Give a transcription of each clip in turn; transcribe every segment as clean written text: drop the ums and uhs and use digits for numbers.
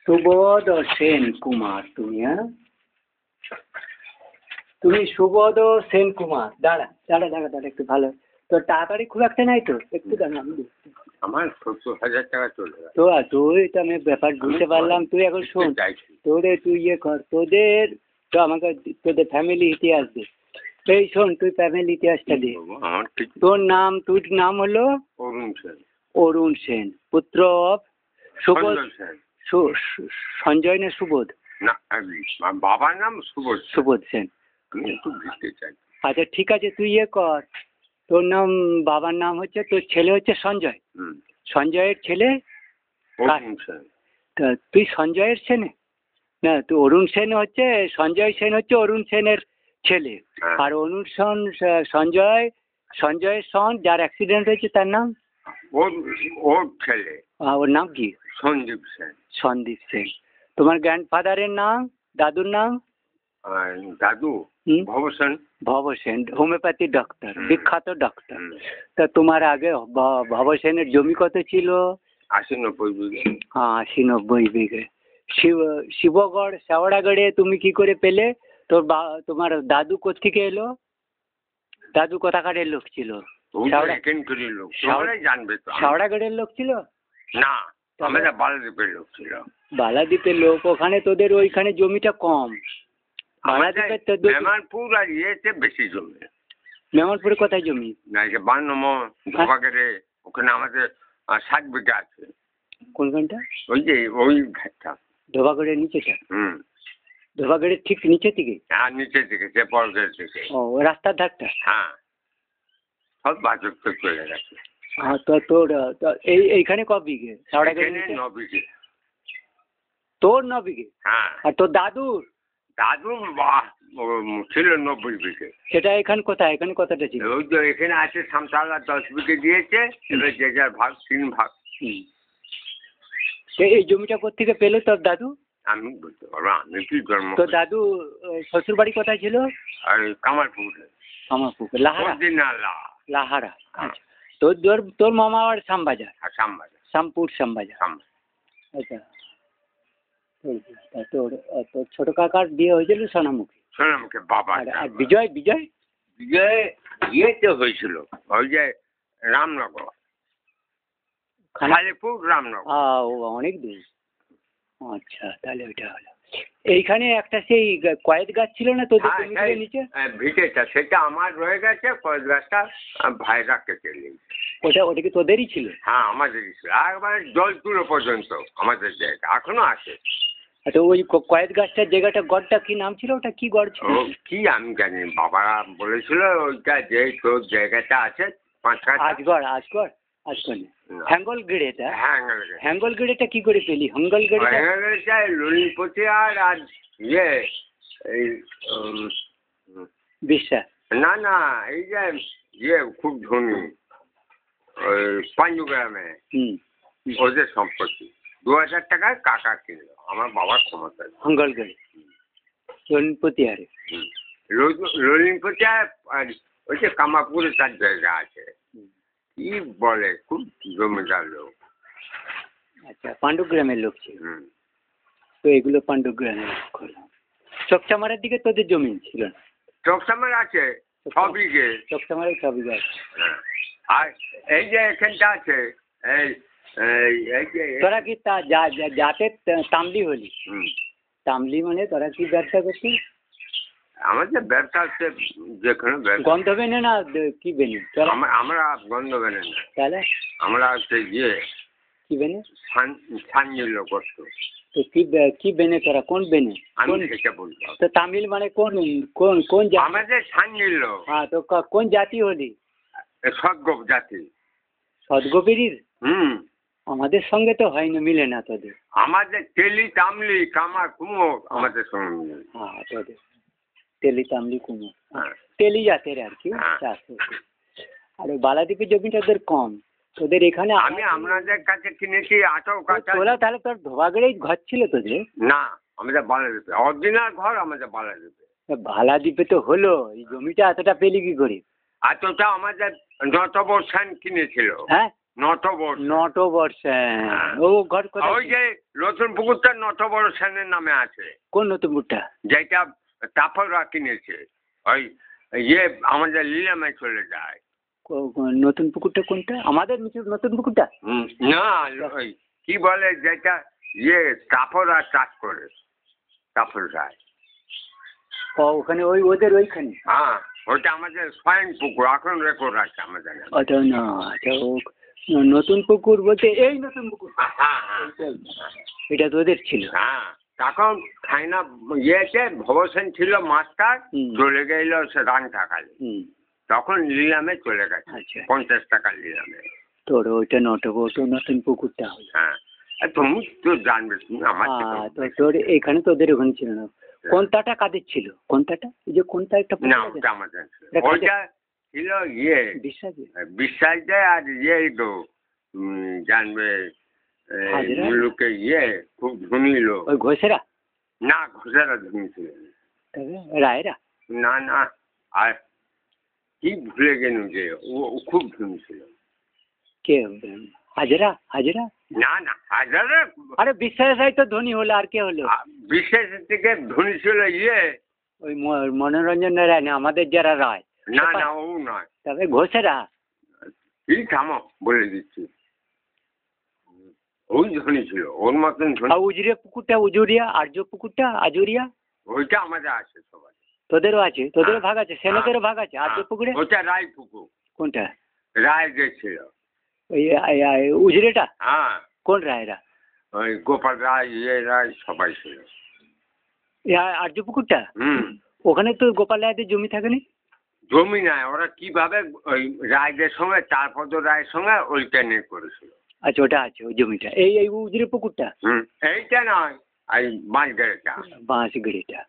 সুবোধ সেন কুমার তুমি, হ্যাঁ তুমি সুবোধ সেন কুমার। দাঁড়া দাঁড়া দাঁড়া দাঁড়া একটু ভালো, তোর তাড়াতাড়ি খুব একটা নাই তো, একটু দাঁড়া আমি দেখছি। আমার 70,000 টাকা চলে গেছে। তো তুই তো আমি ব্যাপার বুঝতে পারলাম, তুই এখন শোন, তোদের তুই ইয়ে কর, তোদের তো আমাকে তোদের ফ্যামিলি ইতিহাস দে। এই শোন, তুই ফ্যামিলি ইতিহাসটা দে। আমার তোর নাম, তোর নাম হলো অরুণ সেন। অরুণ সেন, পুত্র অফ সুবোধ সেন। সঞ্জয় না সুবোধ? না, বাবার নাম সুবোধ। সুবোধ সেন। আমি একটু ভিড়তে চাই। আচ্ছা ঠিক আছে, তুই ইয়ে কর, তোর নাম, বাবার নাম হচ্ছে, তোর ছেলে হচ্ছে সঞ্জয়, সঞ্জয়ের ছেলে অরুণ সেন। তা তুই সঞ্জয়ের সেনে না, তুই অরুণ সেন হচ্ছে, সঞ্জয় সেন হচ্ছে অরুণ সেনের ছেলে। আর অরুণ সেন সঞ্জয়ের সন যার অ্যাক্সিডেন্ট হয়েছে তার নাম? ওর ছেলে। ওর নাম কি? সন্দীপ সেন। সন্দীপ সেন। তোমার গ্র্যান্ডফাদারের নাম, দাদুর নাম? দাদু ভব সেন। ভব সেন, হোমিওপ্যাথি ডক্টর, বিখ্যাত ডক্টর। তা তোমার আগে ভব সেনের জমি কত ছিল? 80-90 বিঘে। হ্যাঁ, 80-90 বিঘে। শিবগড় শেওড়াগড়ে তুমি কি করে পেলে? তোমার দাদু কোত্থেকে এলো? দাদু কোথাকারের লোক ছিল? শেওড়াগড়ের লোক ছিল না, আমাদের বালাদ্বীপের লোক ছিল। বালাদ্বীপের লোক, ওখানে তোদের ওইখানে জমিটা কম। মেমানপুর আর ইয়েতে বেশি জমি। মেমানপুরে কোথায় জমি? না, 52 নম্বর ধোবাগড়ে, ওখানে আমাদের 60 বিঘা আছে। কোনখানটা? ওই যে ওই ঘাটটা, ধোবাগড়ের নিচেটা? ধোবাগড়ের ঠিক নিচে থেকে? হ্যাঁ, নিচে থেকে, যে পর্গের থেকে। ও, রাস্তার ধারটা? হ্যাঁ, সব বাজক চলে গেছে। হ্যাঁ, তো তোর এইখানে ক বিঘে? শেওড়াগড়ে 9 বিঘে। তোর 9 বিঘে? হ্যাঁ। আর তোর দাদুর? দাদুর ছিল 90 বিঘে। সেটা এখানে কোথায়? এখানে কতটা ছিল? ওই তো এখানে আছে সামসালা 10 বিঘে দিয়েছে, এবার যে যার ভাগ 3 ভাগ। এই জমিটা কোত্থেকে পেলো তোর দাদু? আমি বলতে পারবো, আমি কি জন্ম। তোর দাদু শ্বশুর বাড়ি কোথায় ছিল? আর কামারপুকুরে। কামারপুকুর, লাহারা? লাহারা। আচ্ছা, তোর মামা আর শ্যামবাজার? শ্যামবাজার, শ্যামপুর, শ্যামবাজার। আচ্ছা, তোর ছোট কাকার বিয়ে হয়েছিল সোনামুখী? সোনামুখী বাবা। আর বিজয়? বিজয় ইয়েতে হয়েছিল, ওই যে রামনগর, খালিপুর রামনগর। অনেক দূর। আচ্ছা, তাহলে ওইটা হলো। এইখানে একটা সেই কয়েদ গাছ ছিল না তোদের নিচে? ভিটেটা সেটা আমার রয়ে গেছে, কয়েদ গাছটা ভাইরা কেটে নিয়েছে। ওটা কি তোদেরই ছিল? হ্যাঁ, আমাদেরই ছিল। একবারে জল তুলো পর্যন্ত আমাদের জায়গা এখনো আছে। আচ্ছা, ওই কয়েদ গাছটার জায়গাটা, গড়টা কি নাম ছিল? ওটা কি গড় ছিল? কি আমি জানি, বাবা বলেছিল ওইটা যে তোর জায়গাটা আছে 5 কাঠা। আজগড়? আজগড় হ্যাঙ্গলগেড়েটা? হ্যাঙ্গলগেড়েটা কি করে পেলি? হ্যাঙ্গলগেড়েটা ললিপতি আর ইয়ে এই বিশ্বাস? না না, এই যে ইয়ে খুব ধনী, ওই পাঞ্জুগ্রামে ওদের সম্পত্তি। 2000 টাকায় কাকা কিনলো, আমার বাবার ক্ষমতা। হ্যাঙ্গলগেড়ে ললিপতি? আরে ললিপতি আর ওই যে কামারপুরে তার জায়গা আছে, কি বলে, খুব জমিদার লোক। আচ্ছা, পাণ্ডুগ্রামের লোক ছিল। তো এগুলো পাণ্ডুগ্রামের লোক হলো। চকচামারের দিকে তোদের জমি ছিল না? চকচামার আছে 6 বিঘে। চকচামারের 6 বিঘা আছে। আর এই যে এখানটা আছে, তোরা কি যাতে তামলি হলি? তামলি মানে তোরা কি ব্যবসা করছিস? আমাদের ব্যবসা হচ্ছে যেখানে গন্ধ বেনে না কি বেনে? আমরা গন্ধ বেনে না। তাহলে আমরা হচ্ছে ইয়ে কি বেনে? সানজিল করতো। তো কি বেনে তোরা? কোন বেনে? আমি সেটা বলবো। তো তামিল মানে কোন কোন কোন জাতি? আমাদের সানজিল। হ্যাঁ, তো কোন জাতি হলি? সদগোপ জাতি। সদগোপেরই? আমাদের সঙ্গে তো হয় না, মিলে না তোদের। আমাদের তেলি, তামলি, কামার, কুমোর আমাদের সঙ্গে মিলে। হ্যাঁ, তোদের তেলি, তামলি, কুমোর, তেলি জাতের আর কি চাষ হচ্ছে। আর বালাদ্বীপের জমিটা ওদের কম, তোদের এখানে। আমি আপনাদের কাছে কিনেছি 18 কাঠা। তোরা তাহলে তোর ধোবাগড়েই ঘর ছিল তোদের? না, আমাদের বালাদ্বীপে অরিজিনাল ঘর, আমাদের বালাদ্বীপে। বালাদ্বীপে তো হলো, এই জমিটা এতটা পেলি কি করে? এতটা আমাদের 9 বছর কিনেছিল। হ্যাঁ, নটবর সেন। ও ঘর কোথায়? ওই যে নতুন পুকুরটা নটবর সেনের নামে আছে। কোন নতুন পুকুরটা? যেটা তাপররা কিনেছে, ওই ইয়ে আমাদের লিলামে চলে যায়। নতুন পুকুরটা কোনটা? আমাদের নতুন পুকুরটা না, ওই কি বলে যেটা ইয়ে তাপররা চাষ করে, তাপর রায়। ওখানে ওই ওদের ওইখানে? হ্যাঁ, ওইটা আমাদের স্বয়ং পুকুর, এখন রেকর্ড আছে আমাদের। আচ্ছা না, আচ্ছা নতুন পুকুর বলতে এই নতুন পুকুর? এটা তো ওদের ছিল। হ্যাঁ, তখন খাইনা ইয়েছে ভবসেন ছিল মাস্টার, চলে গেল সে রানটাকালে, তখন লিলামে চলে গেছে। আচ্ছা, 50 টাকা লিলামে। তোর ওইটা নটবর নতুন পুকুরটা হলো। হ্যাঁ, তুমি তো জানবে, আমার তোর এখানে তোদের ওখানে ছিল না। কোনটাটা কাদের ছিল? কোনটাটা এই যে কোনটা একটা না, ওটা আমাদের ওইটা ছিল ইয়ে বিশ্বাস দেয়। আর ইয়ে তো জানবে লোকে ইয়ে খুব ধনী লোক। ওই ঘোষেরা? না, ঘোষেরা ধনী ছিল। রায়রা? না না, আর কি ভুলে গেল যে ও খুব ধনী ছিল। কে? হাজরা? হাজরা? না না, হাজরা। আরে বিশ্বাস রায় তো ধনী হলো, আর কে হলো? বিশ্বাস থেকে ধনী ছিল ইয়ে ওই মনোরঞ্জন রায় না, আমাদের যারা রায়। না না, ও নয়। তবে ঘোষেরা? এই থামো, বলে দিচ্ছি, ওই ধনী ছিল, ওর মতন ধনী। উজরে পুকুরটা, উজুরিয়া, আর্য পুকুরটা, আজুরিয়া, ওইটা আমাদের আছে সবাই। তোদেরও আছে? তোদেরও ভাগ আছে? সেনাদেরও ভাগ আছে আর্য পুকুরে? ওটা রায় পুকুর। কোনটা? রায় যে ছিল ওই উজরেটা? হ্যাঁ। কোন রায়রা? ওই গোপাল রায়, ইয়ে রায়, সবাই ছিল। আর্য পুকুরটা? ওখানে তো গোপাল রায়দের জমি থাকেনি? জমি নাই, ওরা কিভাবে ওই রায়দের সঙ্গে, তারপদ রায়ের সঙ্গে ওইটা নিয়ে করেছিল। আচ্ছা, ওটা আছে ওই জমিটা। এই উজরে পুকুরটা? এইটা নয়, এই বাঁশগেড়েটা। বাঁশগেড়েটা,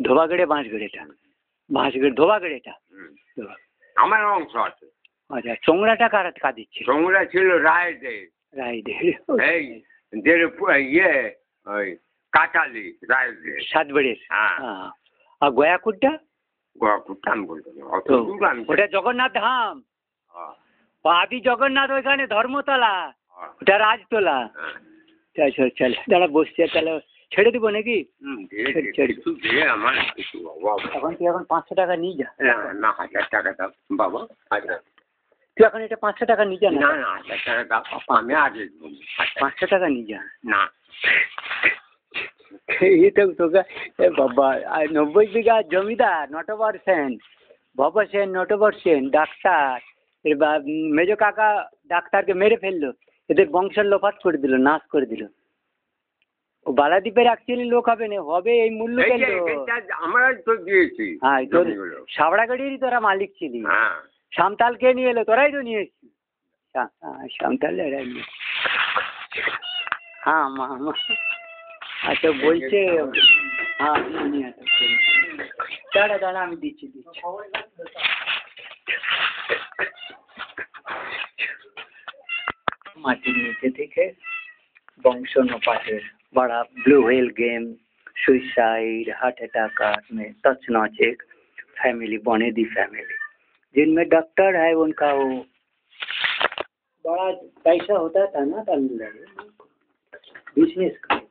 ধোবাগেড়ে বাঁশগেড়েটা, বাঁশগেড়ে ধোবাগেড়েটা আমার অংশ আছে। আচ্ছা, চোংড়াটা কাদের ছিল? চোংড়া ছিল রায়দের। রায়দের? এই ইয়ে ওই কাটালি রায়দের, সাতবেড়ের। হ্যাঁ। আর গয়াকুটটা? গয়াকুটটা আমি বলবো না, ওটা জগন্নাথ ধাম। আদি জগন্নাথ ওইখানে ধর্মতলা, ওটা রাজতলা। চল দাঁড়া, বসছি, তাহলে ছেড়ে দিব নাকি? এখন তুই এখন 500 টাকা নিয়ে যা। না, 1000 টাকা দাও বাবা। তুই এখন এটা 500 টাকা নিয়ে যা। না না, 1000 টাকা দাও, আমি আগে 500 টাকা নিয়ে যা। না, এই তো তোকে বাবা, 90 বিঘা জমিদার নটবর সেন, ভব সেন, নটবর সেন ডাক্তার, এবার মেজো কাকা ডাক্তারকে মেরে ফেললো, এদের বংশের লোপাট করে দিল, নাশ করে দিল। ও বালাদ্বীপের অ্যাকচুয়ালি লোক হবে না, হবে এই মূল্য কেন? আমরা তো দিয়েছি। হ্যাঁ, তোর সাবড়াগড়িরই তোরা মালিক ছিলি। সামতাল কে নিয়ে এলো? তোরাই তো নিয়ে এসছিস। সামতাল হ্যাঁ মা। আচ্ছা, বলছে হ্যাঁ, দাঁড়া আমি দিচ্ছি। মাটির নিচে থেকে বংশ নপাটের बड़ा blue whale game, suicide, heart attack में तच नच एक फैमिली बने दी फैमिली, जिनमें डॉक्टर है उनका वो बड़ा पैसा होता था ना, बिजनेस करता।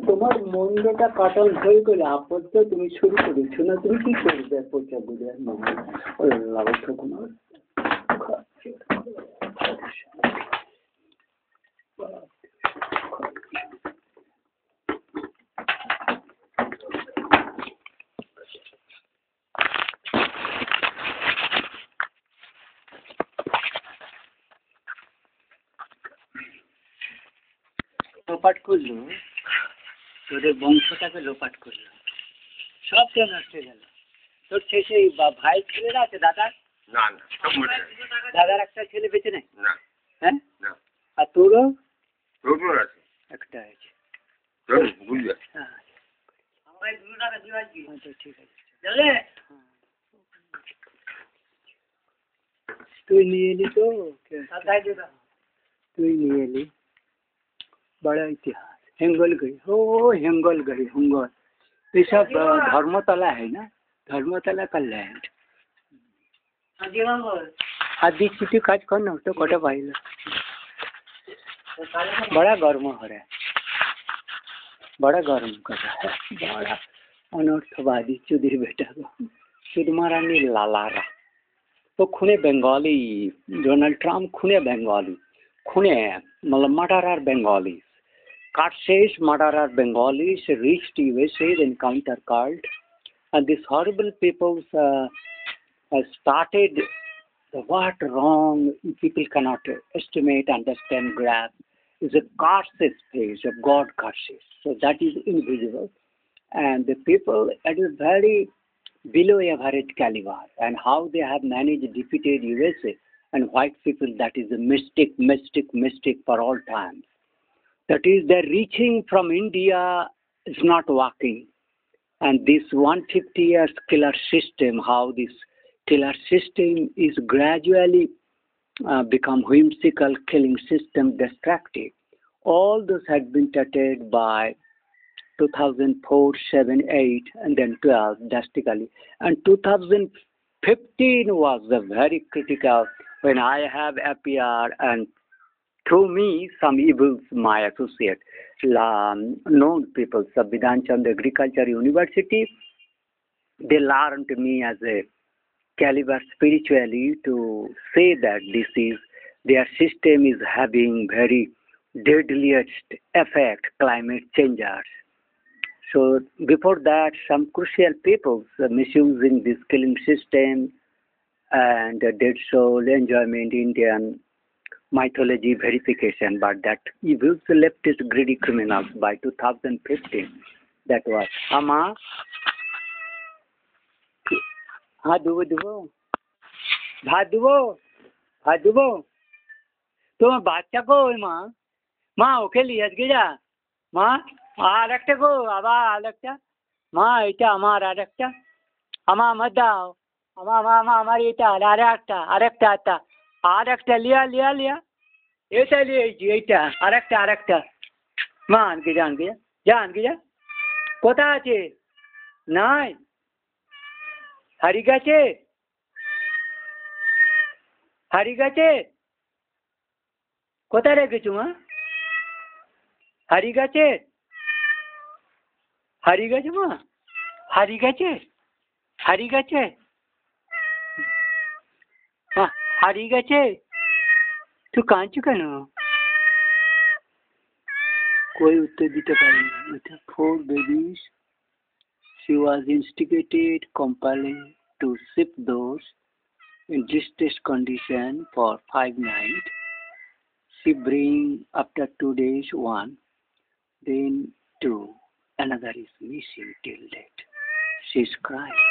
তোমার মন্ডটা কাটাল হয়ে গেলে আপত্তি তুমি শুরু করেছো না, তুমি কি করবে? পচা বুঝে তোমার লোপাট করলো, তোদের বংশটাকে লোপাট করলো, সব কেন নষ্ট হয়ে গেল। তোর শেষে ভাই ছেলেরা আছে, দাদা? না না, দাদার একটা ছেলে বেঁচে নেই? না। হ্যাঁ, না। আর তোরও আছে, একটা আছে। বুঝলে? ঠিক আছে, তুই নিয়ে এলি তো, তুই নিয়ে এলি। बड़ा इतिहास हेंगलगढ़ी, हो हेंगलगढ़ी, होंगल, ये सब धर्मतला है ना, धर्मतला का लैंड। आदि चिट्ठी काज करना तो कटे पाइल। बड़ा गर्म हो रहा है, बड़ा गर्म कर रहा है, बड़ा अनर्थवादी चुदिर बेटा को सुदमारानी लालारा तो खूने बंगाली, डोनाल्ड ट्रम्प खूने बंगाली, खूने मतलब murderer Bengalis. Curses murderer Bengalis reached USA, then counter-cult, and these horrible people started what wrong people cannot estimate, understand, grasp is a curses phase of God curses. So that is invisible, and the people at a very below average caliber, and how they have managed defeated USA and white people, that is a mystic for all times. That is, the reaching from India is not working. And this 150 years killer system, how this killer system is gradually become whimsical killing system, destructive. All those had been started by 2004, 7, 8, and then 12 drastically. And 2015 was the very critical when I have appeared, and through me, some evils, my associate, known people, Sabvidhan Chand Agriculture University, they learned me as a caliber spiritually to say that this is, their system is having very deadliest effect, climate changers. So before that, some crucial people misusing this killing system and dead soul enjoyment, Indian mythology verification, but that evils leftist greedy criminals by 2015. That was Ama. हाँ दुबो भात दुबो তোমার বাচ্চা কই মা? মা ওকে নিয়ে আজকে যা মা, আর একটা গো, আবার আর একটা মা, এটা আমার আর একটা আমার দাও, আমার এটা আরেকটা লিয়া এটা লিয়েছি, এইটা আরেকটা মা, আনকে যা কোথায় আছে? নাই, হারিয়ে গেছে, কোথায় রেখেছো মা? হারিয়ে গেছে মা, হারিয়ে গেছে মা, হারিয়ে গেছে। তুই কাঁদছো কেন? कोई उत्तर दिते पारेনি। With her 4 babies, she was instigated, compelling to ship those in distressed condition for 5 nights. She bring after 2 days 1, then 2, another is missing till date. She's crying,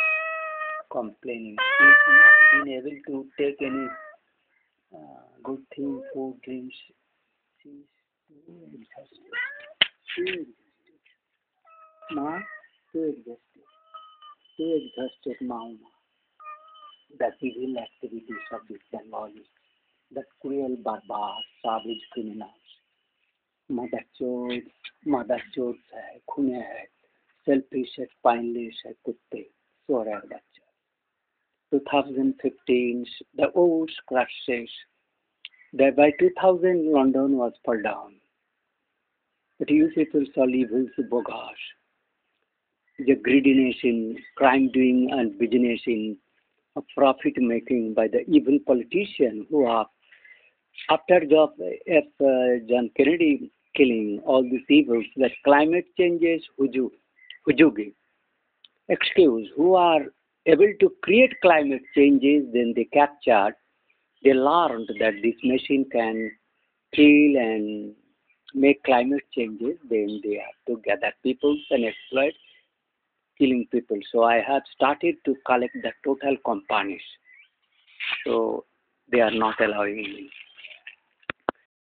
complaining. She's not been able to take any good thing, food, drinks. She's too exhausted. Ma, too exhausted, Mama. The evil activities of these Bengalis, the cruel, barbarous, savage criminals. Mother चोर है, खूने है, selfish है, spineless है, कुत्ते, सोरा बच्चा. 2015, the old crashes. That by 2000, London was fall down. But you people saw evils, bogus. The greediness in crime doing and business in profit making by the evil politician who are after the John Kennedy killing, all these evils, that climate changes, hujugi, excuse, who are able to create climate changes, then they captured, they learned that this machine can kill and make climate changes, then they have to gather people and exploit, killing people. So I have started to collect the total companies. So they are not allowing me.